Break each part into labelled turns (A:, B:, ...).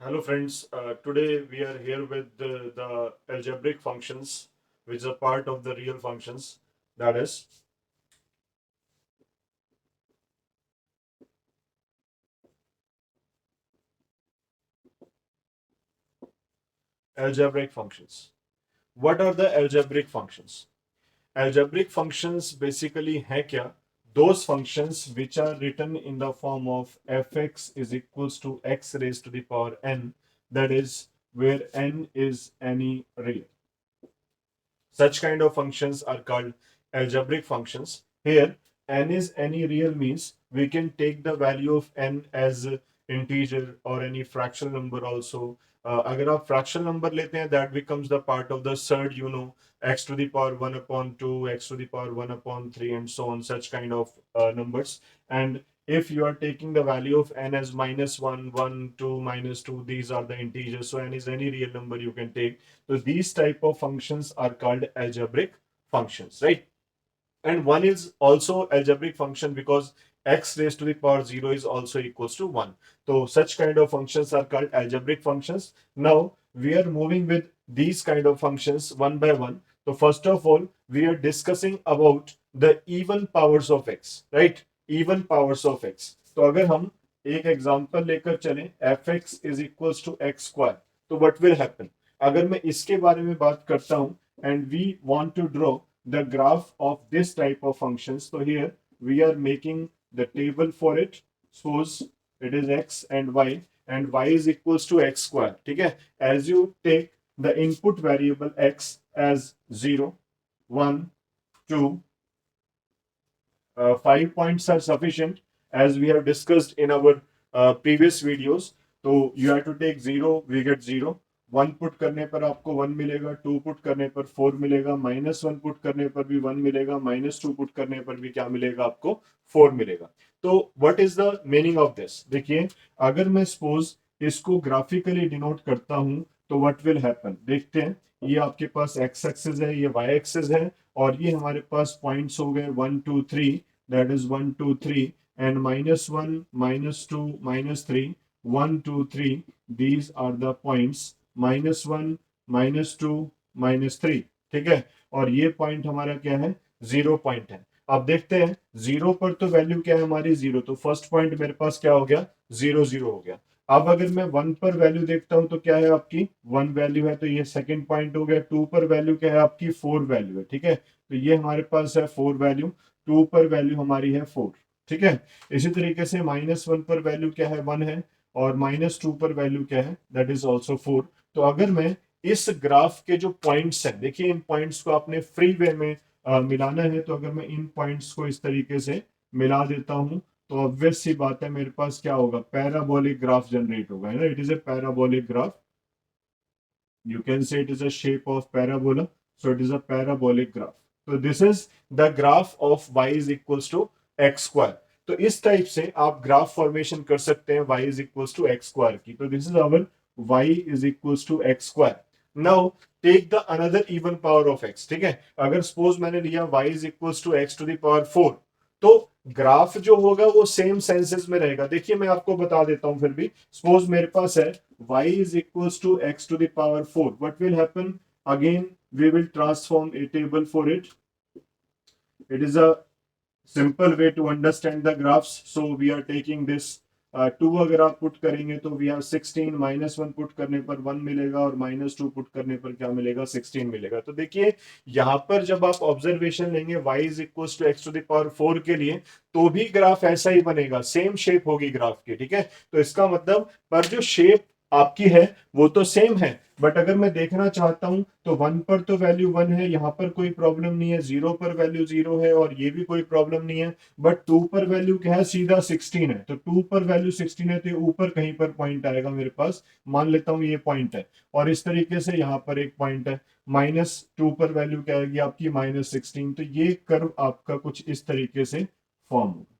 A: Hello friends, today we are here with the algebraic functions which are part of the real functions, that is algebraic functions. What are the algebraic functions? Algebraic functions basically है क्या? Those functions which are written in the form of fx is equals to x raised to the power n, that is where n is any real. Such kind of functions are called algebraic functions. Here, n is any real means we can take the value of n as integer or any fractional number also. अगर आप fractional number लेते हैं, that becomes the part of the surd, x to the power 1 upon 2, x to the power 1 upon 3, and so on, such kind of numbers. And if you are taking the value of n as -1, 1, 2, -2, these are the integers. So n is any real number you can take. So these type of functions are called algebraic functions, right? And one is also algebraic function because x raised to the power 0 is also equals to 1. So such kind of functions are called algebraic functions. Now we are moving with these kind of functions one by one. So first of all, we are discussing about the even powers of x, right? Even powers of x. तो अगर हम एक example लेकर चलें fx is equals to x square, तो what will happen? अगर मैं इसके बारे में बात करता हूं and we want to draw the graph of this type of functions. So here we are making the table for it. Suppose it is x and y is equals to x square. Okay? As you take the input variable x as 0, 1, 2, 5 points are sufficient as we have discussed in our previous videos. So you have to take 0, we get 0. 1 put करने पर आपको 1 मिलेगा, 2 put करने पर 4 मिलेगा, -1 put करने पर भी 1 मिलेगा, -2 पुट करने पर भी क्या मिलेगा आपको 4 मिलेगा. तो what is the meaning of this? देखिए, अगर मैं सपोज इसको ग्राफिकली डिनोट करता हूं तो व्हाट विल हैपन, देखते हैं. ये आपके पास एक्स एक्सिस है, ये वाई एक्सिस है, और ये हमारे पास पॉइंट्स हो गए 1 2 3, that is 1 2 3, and -1 -2 -3, 1 2 3, these are the points -1 -2 -3. ठीक है, और ये पॉइंट हमारा क्या है? 0 पॉइंट है. अब देखते हैं 0 पर तो वैल्यू क्या है हमारी? 0. तो फर्स्ट पॉइंट मेरे पास क्या हो गया? 0 0 हो गया. अब अगर मैं 1 पर वैल्यू देखता हूं तो क्या है आपकी? 1 वैल्यू है, तो ये सेकंड पॉइंट हो गया. 2 पर वैल्यू क्या है आपकी? 4 वैल्यू है. ठीक है, तो ये हमारे पास है 4 वैल्यू. 2 पर वैल्यू हमारी है 4. ठीक है, इसी तरीके से -1 पर वैल्यू क्या है? 1 है, और -2 पर वैल्यू क्या है? That is also 4. तो अगर मैं इस ग्राफ के जो पॉइंट्स हैं, देखिए इन पॉइंट्स को आपने फ्री वे में मिलाना है, तो अगर मैं इन पॉइंट्स को इस तरीके से मिला देता हूं तो ऑब्वियस सी बात है मेरे पास क्या होगा? पैराबोलिक ग्राफ जनरेट होगा, है ना? It is A parabolic graph. You can say it is a shape of parabola, so it is a parabolic graph. So this is the graph of y is equals to x square. तो इस type से आप graph formation कर सकते हैं y is equals to x square की. तो this is our y is equals to x square. Now take the another even power of x. ठीक है, अगर सपोज मैंने लिया y is equals to x to the power 4, तो graph जो होगा वो सेम सेंसेस में रहेगा. देखिए मैं आपको बता देता हूं फिर भी. सपोज मेरे पास है y is equals to x to the power 4. What will happen? Again, we will transform a table for it. It is a simple way to understand the graphs. So we are taking this 2 अगर आप put करेंगे तो we have 16, -1 put करने पर 1 मिलेगा, और -2 put करने पर क्या मिलेगा? 16 मिलेगा. तो देखिए यहां पर जब आप ऑब्जर्वेशन लेंगे y is equal to x to the power 4 के लिए, तो भी ग्राफ ऐसा ही बनेगा, सेम शेप होगी ग्राफ की. ठीक है, तो इसका मतलब पर जो शेप आपकी है वो तो सेम है, बट अगर मैं देखना चाहता हूं तो 1 पर तो वैल्यू 1 है, यहां पर कोई प्रॉब्लम नहीं है. 0 पर वैल्यू 0 है, और ये भी कोई प्रॉब्लम नहीं है. बट 2 पर वैल्यू क्या है? सीधा 16 है. तो 2 पर वैल्यू 16 है, तो ऊपर कहीं पर पॉइंट आएगा मेरे पास. मान लेता हूं ये पॉइंट है, और इस तरीके से यहां पर एक पॉइंट है. -2 पर वैल्यू क्या आएगी आपकी? -16. तो ये कर्व आपका कुछ इस तरीके से फॉर्म होगा.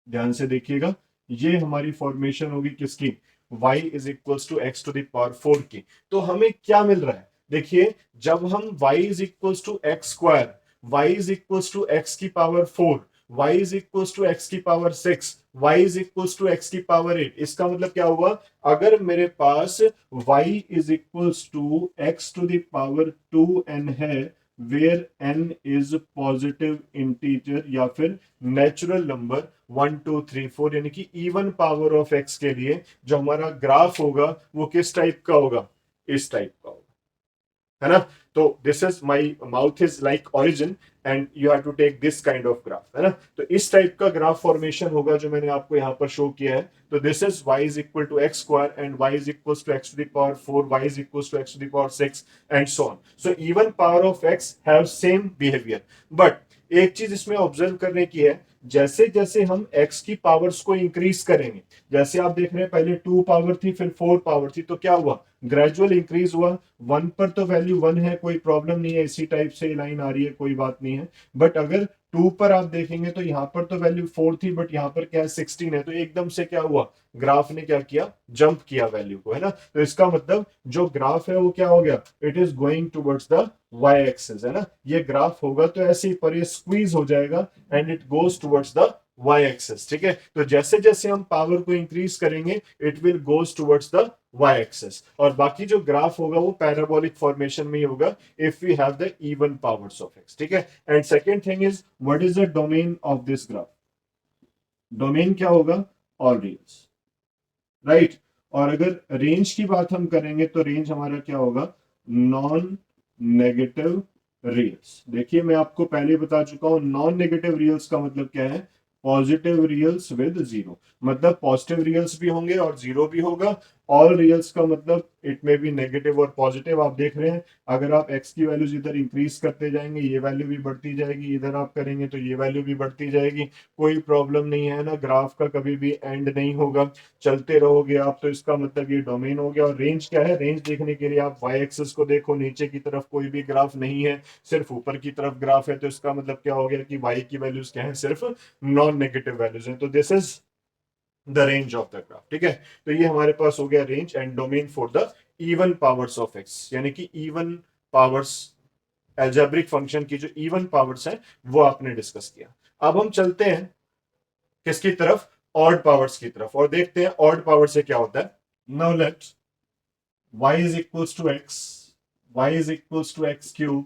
A: ध्यान से देखिएगा, ये हमारी फॉर्मेशन होगी किसकी? y is equal to x to the power 4 की. तो हमें क्या मिल रहा है? देखिए, जब हम y is equal to x square, y is equal to x की power 4, y is equal to x की power 6, y is equals to x की पावर 8। इसका मतलब क्या हुआ, अगर मेरे पास y is equals to x to the power 2n है, where n is positive integer या फिर नेचुरल नंबर 1 2 3 4, यानी कि इवन पावर ऑफ x के लिए जो हमारा ग्राफ होगा वो किस टाइप का होगा, इस टाइप का होगा, है ना। तो this is my mouth is like origin and you have to take this kind of graph, है ना। तो इस टाइप का ग्राफ फॉर्मेशन होगा जो मैंने आपको यहाँ पर शो किया है। तो this is y is equal to x square and y is equal to x to the power 4, y is equal to x to the power 6 and so on. So even power of x have same behaviour, but एक चीज इसमें observe करने की है, जैसे जैसे हम x की पावर्स को इंक्रीज करेंगे, जैसे आप देख रहे हैं पहले 2 पावर थी फिर 4 पावर थी, तो क्या हुआ, ग्रेजुअल इंक्रीज हुआ। 1 पर तो वैल्यू 1 है, कोई प्रॉब्लम नहीं है, इसी टाइप से लाइन आ रही है, कोई बात नहीं है। बट अगर 2 पर आप देखेंगे तो यहाँ पर तो वैल्यू 4 थी, बट यहाँ पर क्या है 16 है, तो एकदम से क्या हुआ, ग्राफ ने क्या किया, जंप किया वैल्यू को, है ना। तो इसका मतलब जो ग्राफ है वो क्या हो गया, it is going towards the Y axis, है ना। ये ग्राफ होगा तो ऐसे ही पर ये स्क्वीज हो जाएगा and it goes towards the Y axis, ठीक है। तो जैसे जैसे हम पावर को इंक्रीज करेंगे it will goes towards the Y axis, और बाकी जो ग्राफ होगा वो पैराबोलिक फॉर्मेशन में ही होगा if we have the even powers of x, ठीक है। And second thing is what is the domain of this graph, domain क्या होगा, ऑल रियल्स, राइट। और अगर रेंज की बात हम करेंगे तो रेंज हमारा क्या होगा, नॉन नेगेटिव रियल्स। देखिए मैं आपको पहले बता चुका हूं, नॉन नेगेटिव रियल्स का मतलब क्या है, पॉजिटिव रियल्स विद जीरो, मतलब पॉजिटिव रियल्स भी होंगे और जीरो भी होगा। ऑल रियल्स का मतलब इट में भी नेगेटिव और पॉजिटिव। आप देख रहे हैं अगर आप x की वैल्यूज इधर इंक्रीज करते जाएंगे ये वैल्यू भी बढ़ती जाएगी, इधर आप करेंगे तो ये वैल्यू भी बढ़ती जाएगी, कोई प्रॉब्लम नहीं है ना, ग्राफ का कभी भी एंड नहीं होगा, चलते रहोगे आप। तो इसका मतलब ये डोमेन हो गया। और रेंज क्या है, रेंज देखने के लिए आप वाई एक्सिस को देखो, नीचे की तरफ कोई भी ग्राफ नहीं है, सिर्फ ऊपर की तरफ ग्राफ है, तो इसका मतलब क्या हो गया कि वाई की वैल्यूज क्या है, सिर्फ नॉन नेगेटिव वैल्यूज हैं। तो this is the range of the graph, ठीक है। तो ये हमारे पास हो गया range and domain for the even powers of x, यानी कि इवन पावर्स, एल्जेब्रिक फंक्शन की जो इवन पावर्स है वो आपने डिस्कस किया। अब हम चलते हैं किसकी तरफ, ऑड पावर्स की तरफ, और देखते हैं ऑड पावर से क्या होता है। Now let y is equals to x, y is equals to x cube,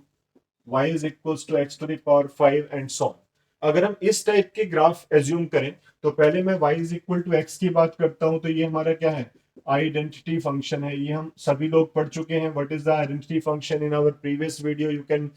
A: y is equals to x to the power 5 and so on। अगर हम इस टाइप के ग्राफ एज्यूम करें तो पहले मैं y is equal to x की बात करता हूं, तो ये हमारा क्या है, आइडेंटिटी फंक्शन है। ये हम सभी लोग पढ़ चुके हैं, what is the identity function in our previous video, you can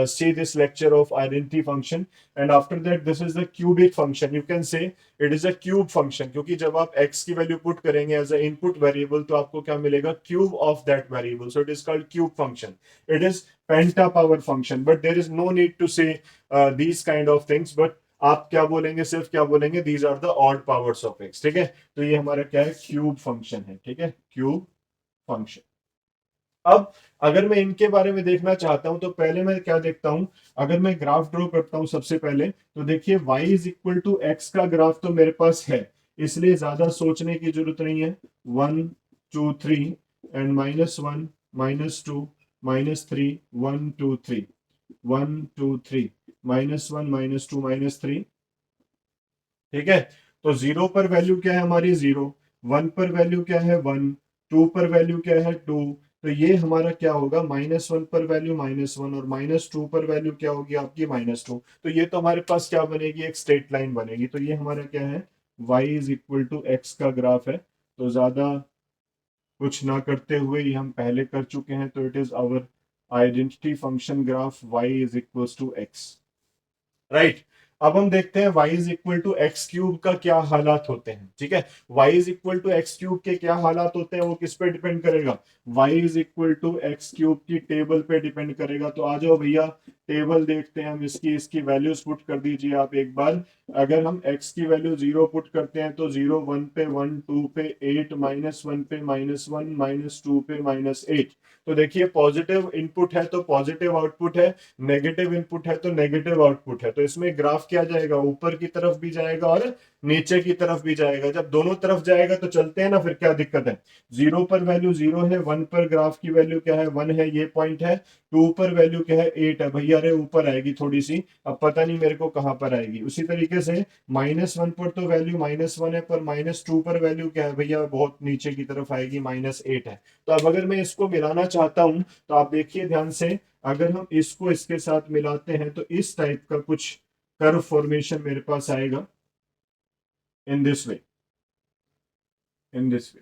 A: see this lecture of identity function। and after that this is the cubic function, you can say it is a cube function, क्योंकि जब आप x की value put करेंगे as a input variable तो आपको क्या मिलेगा, cube of that variable, so it is called cube function. It is penta power function, but there is no need to say these kind of things, but आप क्या बोलेंगे, सिर्फ क्या बोलेंगे, these are the odd powers of x, ठीक है। तो ये हमारा क्या है, क्यूब फंक्शन है, ठीक है, क्यूब फंक्शन। अब अगर मैं इनके बारे में देखना चाहता हूं तो पहले मैं क्या देखता हूं, अगर मैं ग्राफ ड्रॉ करता हूं सबसे पहले, तो देखिए y is equal to x का ग्राफ तो मेरे पास है, इसलिए ज्यादा सोचने की जरूरत नहीं है। 1 2 3 एंड -1 -2 -3 1 2 3 1 2 3 -1 -2 -3, ठीक है। तो 0 पर वैल्यू क्या है हमारी, 0। 1 पर वैल्यू क्या है, 1। 2 पर वैल्यू क्या है, 2। तो ये हमारा क्या होगा, -1 पर वैल्यू -1 और -2 पर वैल्यू क्या होगी आपकी, -2। तो ये तो हमारे पास क्या बनेगी, एक स्ट्रेट लाइन बनेगी। तो ये हमारा क्या है, y is equal to x का ग्राफ है। तो ज्यादा कुछ ना करते हुए ये हम पहले कर चुके हैं, तो it is our identity function graph y is equal to x, right. अब हम देखते हैं y is equal to x cube का क्या हालात होते हैं, ठीक है। y is equal to x cube के क्या हालात होते हैं वो किस पे डिपेंड करेगा, y is equal to x cube की टेबल पे डिपेंड करेगा। तो आ जाओ भैया टेबल देखते हैं हम, इसकी इसकी वैल्यूज पुट कर दीजिए आप एक बार। अगर हम x की वैल्यू 0 पुट करते हैं तो 0 1 पे 1 2 पे 8 -1 पे -1 -2 पे -8। तो देखिए पॉजिटिव इनपुट है तो पॉजिटिव आउटपुट है, नेगेटिव इनपुट है तो नेगेटिव आउटपुट है। तो इसमें ग्राफ क्या जाएगा, ऊपर की तरफ भी जाएगा और नीचे की तरफ भी जाएगा। जब दोनों तरफ जाएगा तो चलते हैं ना, फिर क्या दिक्कत है। 0 पर वैल्यू 0 है, 1 पर ग्राफ की वैल्यू क्या है, 1 है, ये पॉइंट है। 2 पर वैल्यू क्या है, 8 है भैया, अरे ऊपर आएगी थोड़ी सी, अब पता नहीं मेरे को कहां पर आएगी। उसी तरीके से -1 पर तो वैल्यू -1 है, पर -2 पर वैल्यू क्या है भैया, बहुत नीचे की तरफ आएगी, -8 है। तो अब अगर मैं इसको मिलाना चाहता हूं तो आप देखिए ध्यान से, अगर हम इसको इसके साथ मिलाते हैं तो इस टाइप का कुछ कर्व फॉर्मेशन मेरे पास आएगा, in this way, in this way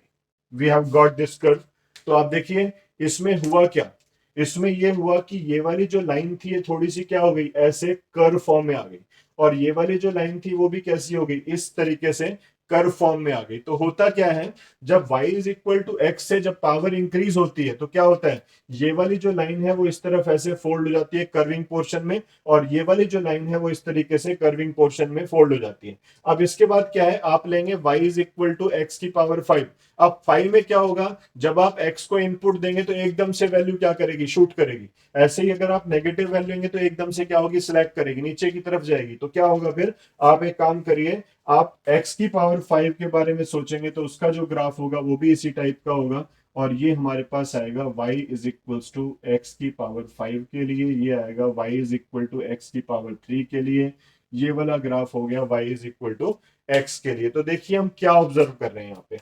A: we have got this curve. तो आप देखिए इसमें हुआ क्या, इसमें ये हुआ कि ये वाली जो लाइन थी ये थोड़ी सी क्या हो गई, ऐसे कर्व फॉर्म में आ गई, और ये वाली जो लाइन थी वो भी कैसी हो गई, इस तरीके से कर्व फॉर्म में आ गई। तो होता क्या है, जब y is equal to x से जब पावर इंक्रीज होती है तो क्या होता है, ये वाली जो लाइन है वो इस तरफ ऐसे फोल्ड हो जाती है कर्विंग पोर्शन में, और ये वाली जो लाइन है वो इस तरीके से कर्विंग पोर्शन में फोल्ड हो जाती है। अब इसके बाद क्या है, आप लेंगे y is equal to x की पावर 5। अब 5 में क्या होगा, जब आप x को इनपुट देंगे तो एकदम से वैल्यू क्या करेगी, शूट करेगी। ऐसे ही अगर आप नेगेटिव वैल्यू लेंगे तो एकदम से क्या होगी, सिलेक्ट करेगी, नीचे की तरफ जाएगी। तो क्या होगा फिर, आप एक काम करिए, आप x की पावर 5 के बारे में सोचेंगे तो उसका जो ग्राफ होगा वो भी इसी टाइप का होगा, और ये हमारे पास आएगा y is equal to x की पावर 5 के लिए, ये आएगा y is equal to x की पावर 3 के लिए, ये वाला ग्राफ हो गया y is equal to x के लिए। तो देखिए हम क्या ऑब्जर्व कर रहे हैं यहाँ पे,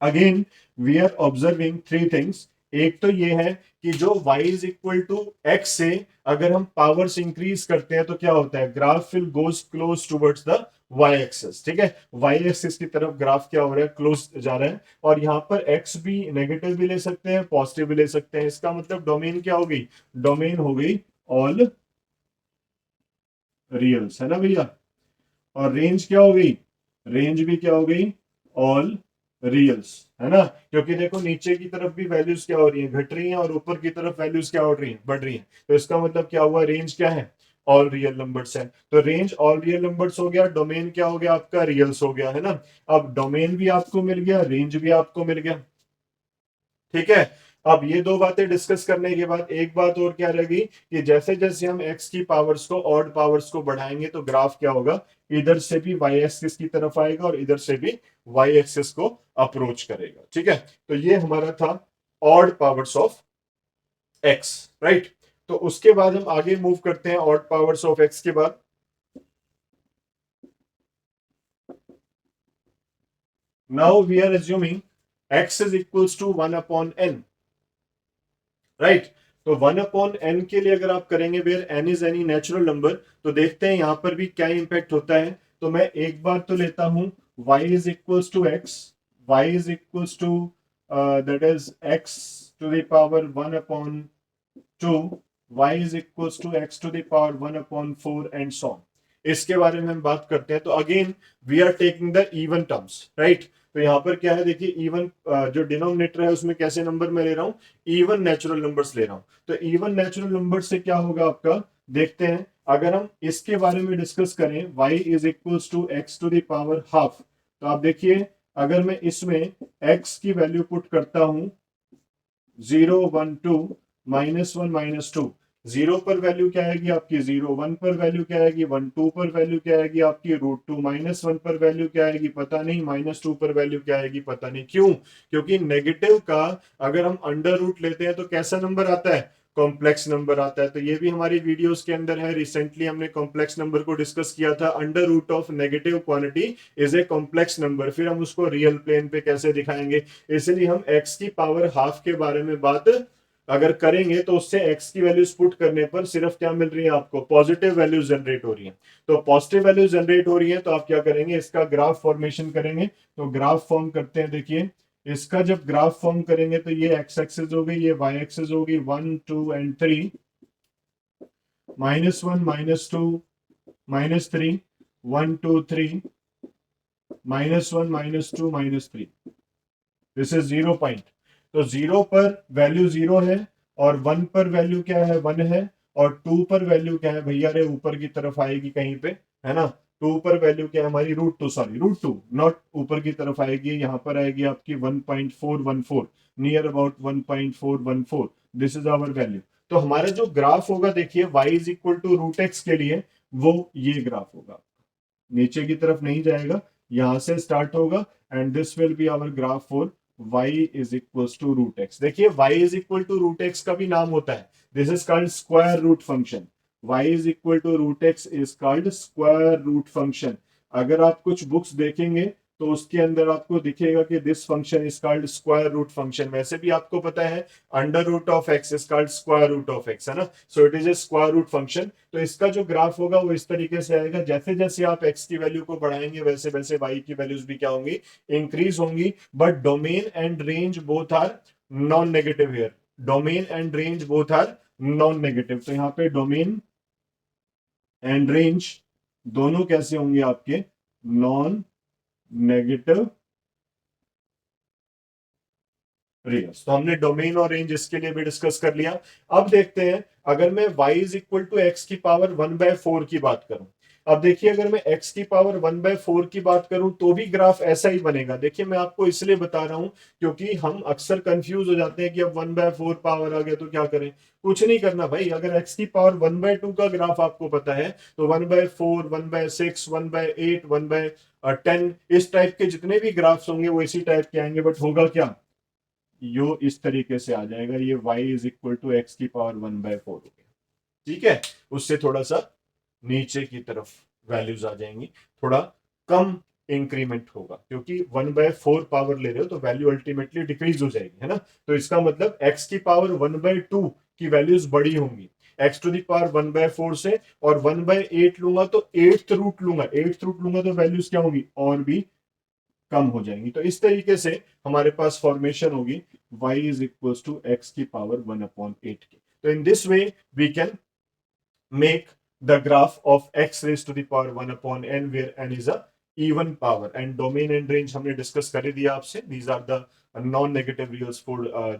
A: again we are observing three things. एक तो ये है कि जो y is equal to x से अगर हम पावर्स इंक्रीज करते हैं तो क्या होता है, graph will goes close towards the y axis. ठीक है, y एक्सिस की तरफ ग्राफ क्या हो रहा है, क्लोज जा रहा है। और यहाँ पर x भी नेगेटिव भी ले सकते हैं, पॉजिटिव भी ले सकते हैं। इसका मतलब डोमेन क्या हो गई, डोमेन हो गई ऑल रियल्स, है ना भैया। और रेंज क्या हो गई, रेंज भी क्या हो गई, ऑल रियल्स, है ना। क्योंकि देखो नीचे की तरफ भी वैल्यूज क्या हो रही है, घट रही हैं, और ऊपर की तरफ वैल्यूज क्या हो रही हैं, बढ़ रही हैं। तो इसका मतलब क्या हुआ, रेंज क्या है, ऑल रियल नंबर्स है। तो रेंज ऑल रियल नंबर्स हो गया, डोमेन क्या हो गया आपका, रियल्स हो गया, है ना। अब डोमेन भी आपको मिल गया, रेंज भी आपको मिल गया, ठीक है। अब ये दो बातें डिस्कस करने के बाद एक बात और क्या रहेगी, कि जैसे जैसे हम x की पावर्स को, ऑड पावर्स को बढ़ाएंगे तो ग्राफ क्या होगा, इधर से भी y एक्सिस की तरफ आएगा और इधर से भी y एक्सिस को अप्रोच करेगा। ठीक है, तो ये हमारा था odd powers of x, right. तो उसके बाद हम आगे मूव करते हैं ऑड पावर्स ऑफ x के बाद। Now we are assuming x is equals to 1 upon n, right. तो 1 अपॉन एन के लिए अगर आप करेंगे where n is any natural number, तो देखते हैं यहां पर भी क्या इंपैक्ट होता है। तो मैं एक बार तो लेता हूं y is equals to x, y is equals to that is x to the power 1 upon 2, y is equals to x to the power 1 upon 4 and so on. इसके बारे में हम बात करते हैं। तो again we are taking the even terms, right. तो यहाँ पर क्या है, देखिए इवन जो डिनोमिनेटर है उसमें कैसे नंबर मैं ले रहा हूँ, इवन नेचुरल नंबर्स ले रहा हूँ। तो इवन नेचुरल नंबर से क्या होगा आपका, देखते हैं। अगर हम इसके बारे में डिस्कस करें, y is equals to x to the power half, तो आप देखिए अगर मैं इसमें x की वैल्यू पुट करता हूं 0 1 2 -1 -2, 0 पर वैल्यू क्या आएगी आपकी 0, 1 पर वैल्यू क्या आएगी 1, 2 पर वैल्यू क्या आएगी आपकी √2, -1 पर वैल्यू क्या आएगी पता नहीं, -2 पर वैल्यू क्या आएगी पता नहीं। क्यों, क्योंकि नेगेटिव का अगर हम अंडर रूट लेते हैं तो कैसा नंबर आता है, कॉम्प्लेक्स नंबर आता है। तो ये भी हमारी वीडियोस के अंदर है, रिसेंटली हमने कॉम्प्लेक्स नंबर को डिस्कस किया था। Under root of negative quantity is a complex number, फिर हम उसको रियल प्लेन पे कैसे दिखाएंगे। इसलिए हम x की पावर हाफ के बारे में बात अगर करेंगे तो उससे x की वैल्यूज पुट करने पर सिर्फ क्या मिल रही है आपको, पॉजिटिव वैल्यूज जनरेट हो रही है। तो पॉजिटिव वैल्यूज जनरेट हो रही है तो आप क्या करेंगे, इसका ग्राफ फॉर्मेशन करेंगे। तो ग्राफ फॉर्म करते हैं, देखिए इसका जब ग्राफ फॉर्म करेंगे तो ये x एक्सिस हो गई, ये y एक्सिस होगी, 1 2 एंड 3, -1 -2 -3, 1 2 3, -1 -2 -3, दिस इज 0 पॉइंट। तो 0 पर वैल्यू 0 है, और 1 पर वैल्यू क्या है 1 है, और 2 पर वैल्यू क्या है भैया, रे ऊपर की तरफ आएगी कहीं पे, है ना। 2 पर वैल्यू क्या है हमारी √2, सॉरी √2 नॉट ऊपर की तरफ आएगी, यहाँ पर आएगी आपकी 1.414, near about 1.414, this is our value. तो हमारा जो ग्राफ होगा देखिए y is equal to √x के लिए वो ये ग्राफ होगा, नीचे की तरफ नहीं जाएगा, यहां से स्टार्ट होगा and this will be our graph for y is equal to root x. देखिए y is equal to root x का भी नाम होता है, this is called square root function. y is equal to root x is called square root function. अगर आप कुछ books देखेंगे तो उसके अंदर आपको दिखेगा कि this function is called square root function. वैसे भी आपको पता है under root of x is called square root of x, है ना। So it is a square root function. तो इसका जो ग्राफ होगा वो इस तरीके से आएगा, जैसे जैसे आप एक्स की वैल्यू को बढ़ाएंगे वैसे वैसे वाई की वैल्यूज भी क्या होंगी, इंक्रीज होंगी। But domain and range both are non negative here, domain and range both are non negative. तो यहाँ पे डोमेन एंड रेंज दोनों कैसे होंगे आपके, नॉन नेगेटिव रियल्स। तो हमने डोमेन और रेंज इसके लिए भी डिस्कस कर लिया। अब देखते हैं अगर मैं y is equal to x की पावर 1/4 की बात करूं। अब देखिए अगर मैं x की पावर 1/4 की बात करूं तो भी ग्राफ ऐसा ही बनेगा। देखिए मैं आपको इसलिए बता रहा हूं क्योंकि हम अक्सर कंफ्यूज हो जाते हैं कि अब 1/4 पावर आ गया तो क्या करें। कुछ नहीं करना भाई, अगर x की पावर 1/2 का ग्राफ आपको पता है तो 1/4, 1/6, 1/8, 1/10 इस टाइप के जितने भी ग्राफ्स होंगे वो इसी टाइप के आएंगे। बट होगा क्या, यो इस तरीके से आ जाएगा, ये y is equal to x की पावर 1/4 हो गया। ठीक है, उससे थोड़ा सा नीचे की तरफ वैल्यूज आ जाएंगी, थोड़ा कम इंक्रीमेंट होगा क्योंकि 1/4 पावर ले रहे हो तो वैल्यू अल्टीमेटली डिक्रीज हो जाएगी, है ना। तो इसका मतलब x की पावर 1/2 की वैल्यूज बड़ी होंगी x टू द पावर 1/4 से, और 1/8 लूंगा तो एट्थ रूट लूंगा, एट्थ रूट लूंगा तो वैल्यूज क्या होंगी, और भी कम हो जाएंगी। तो इस तरीके से हमारे पास फॉर्मेशन होगी y is equal to x की पावर 1/8 की। तो in this way we can make the graph of x raised to the power 1/n where n is a even power, and domain and range हमने discuss कर ही दिया आपसे। these are the non-negative reals for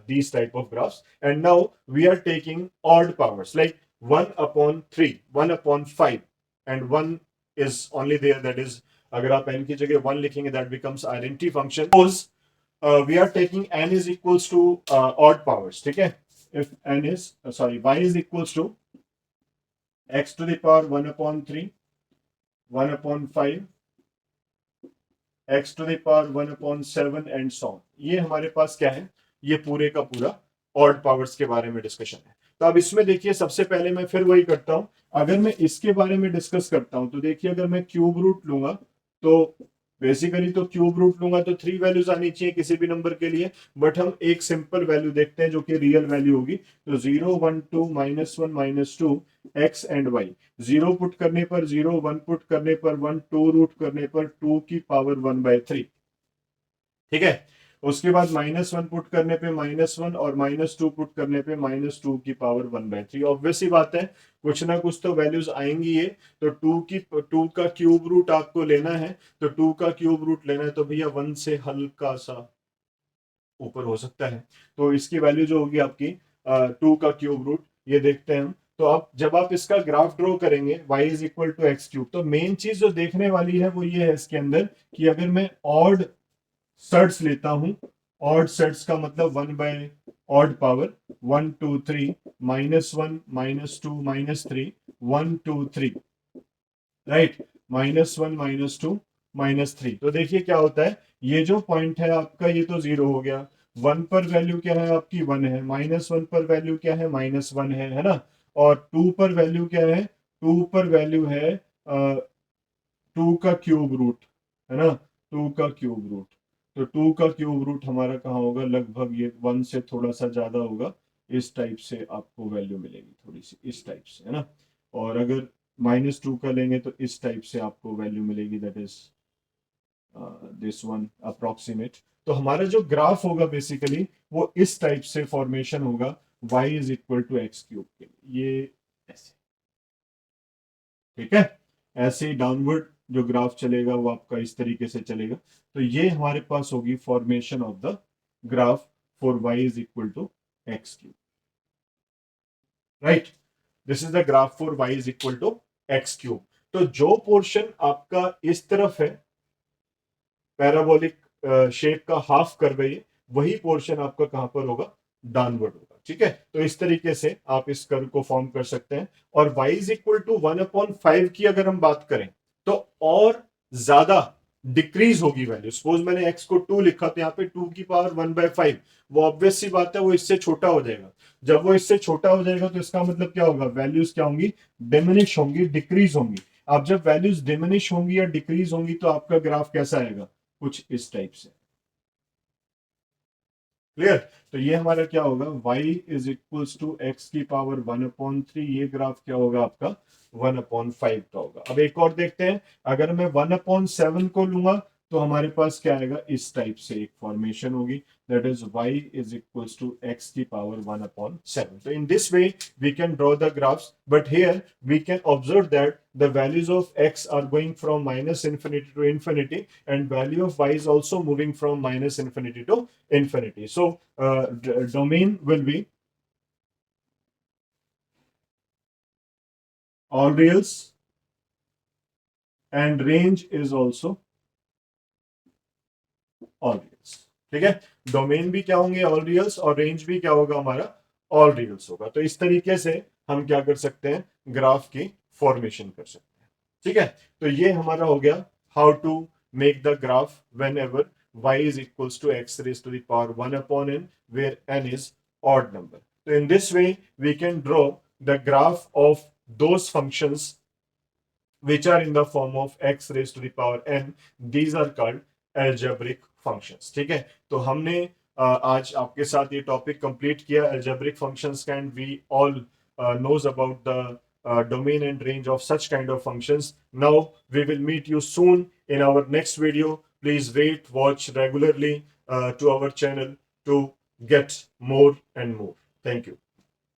A: these type of graphs, and now we are taking odd powers like 1/3, 1/5 and 1 is only there, that is अगर आप n की जगह 1 लिखेंगे that becomes identity function। suppose we are taking n is equals to odd powers, ठीक है। if n is y is equals to x to the power 1/3, 1/5, x to the power 1/7 and so on। ये हमारे पास क्या है, ये पूरे का पूरा ऑड पावर्स के बारे में डिस्कशन है। तो अब इसमें देखिए सबसे पहले मैं फिर वही करता हूं, अगर मैं इसके बारे में डिस्कस करता हूं तो देखिए अगर मैं क्यूब रूट लूंगा तो बेसिकली तो क्यूब रूट लूंगा तो 3 वैल्यूज आनी चाहिए किसी भी नंबर के लिए। बट हम एक सिंपल वैल्यू देखते हैं जो कि रियल वैल्यू होगी। तो 0, 1, 2, -1, -2 एक्स एंड वाई। 0 पुट करने पर 0, 1 पुट करने पर 1, 2 रूट करने पर 2 की पावर 1/3, ठीक है। उसके बाद -1 पुट करने पे -1 और -2 पुट करने पे -2 की पावर 1/3। ऑब्वियस ही बात है कुछ ना कुछ तो वैल्यूज आएंगी ये। तो 2 का क्यूब रूट आपको लेना है, तो 2 का क्यूब रूट लेना है तो भैया 1 से हल्का सा ऊपर हो सकता है। तो इसकी वैल्यू जो होगी आपकी 2 का क्यूब रूट, ये देखते हैं हम। तो आप जब आप इसका ग्राफ ड्रॉ करेंगे y is equal to x cube, तो मेन चीज जो देखने वाली है वो ये है इसके अंदर कि अगर मैं ऑड सर्ट्स लेता हूं, ऑड सर्ट्स का मतलब 1 बाय ऑड पावर 1, 2, 3, -1, -2, -3, 1, 2, 3, राइट, -1, -2, -3। तो देखिए क्या होता है, ये जो पॉइंट है आपका ये तो 0 हो गया। 1 पर वैल्यू क्या है आपकी 1 है, -1 पर वैल्यू क्या है -1 है ना। और 2 पर वैल्यू क्या है, 2 पर वैल्यू है 2 का क्यूब रूट, है ना, 2 का क्यूब रूट। तो 2 का क्यूब रूट हमारा कहाँ होगा, लगभग ये 1 से थोड़ा सा ज्यादा होगा। इस टाइप से आपको वैल्यू मिलेगी थोड़ी सी इस टाइप से, है ना। और अगर -2 का लेंगे तो इस टाइप से आपको वैल्यू मिलेगी, that is this one approximate. तो हमारा जो ग्राफ होगा बेसिकली वो इस टाइप से फॉर्मेशन होगा y is equal to x cube के, ये ऐसे, ठीक है। ऐसे ही डाउनवर्ड जो ग्राफ चलेगा वो आपका इस तरीके से चलेगा। तो ये हमारे पास होगी formation of the graph for y is equal to x cube, right. This is the graph for y is equal to x cube. तो जो पोर्शन आपका इस तरफ है पैराबोलिक शेप का हाफ कर रही है, वही पोर्शन आपका कहां पर होगा, डाउनवर्ड होगा, ठीक है। तो इस तरीके से आप इस कर्व को फॉर्म कर सकते हैं। और y इज इक्वल टू 1/5 की अगर हम बात करें तो और ज्यादा डिक्रीज होगी वैल्यू। सपोज मैंने x को 2 लिखा तो यहाँ पे 2 की पावर 1/5, वो ऑब्वियस सी बात है वो इससे छोटा हो जाएगा। जब वो इससे छोटा हो जाएगा तो इसका मतलब क्या होगा, वैल्यूज क्या होंगी, डिमिनिश होंगी, डिक्रीज होंगी। अब जब वैल्यूज डिमिनिश होंगी या डिक्रीज होंगी तो आपका ग्राफ कैसा आएगा, कुछ इस टाइप से। क्लियर। तो ये हमारा क्या होगा, y is equals to x की पावर 1/3, ये ग्राफ क्या होगा आपका 1/5 का होगा। अब एक और देखते हैं, अगर मैं 1/7 को लूंगा तो हमारे पास क्या आएगा, इस टाइप से एक फॉर्मेशन होगी, that is y is equals to x की पावर 1/7। तो in this way we can draw the graphs, but here we can observe that the values of x are going from minus infinity to infinity, and value of y is also moving from minus infinity to infinity. So domain will be all reals, and range is also all reals। ठीक है, domain भी क्या होंगे, all रियल्स, और range भी क्या होगा हमारा, ऑल रियल्स होगा। तो इस तरीके से हम क्या कर सकते हैं, ग्राफ की फॉर्मेशन कर सकते हैं। ठीक है, तो ये हमारा हो गया how to make the graph whenever y is equals to x raised to the power 1/n, where n is odd number. So in this way we can draw the graph of those functions which are in the form of x raised to the power n. These are called algebraic functions। ठीक है, तो हमने आज आपके साथ ये topic complete किया algebraic functions का, and we all knows about the domain and range of such kind of functions. Now we will meet you soon in our next video. Please wait, watch regularly to our channel to get more and more. Thank you.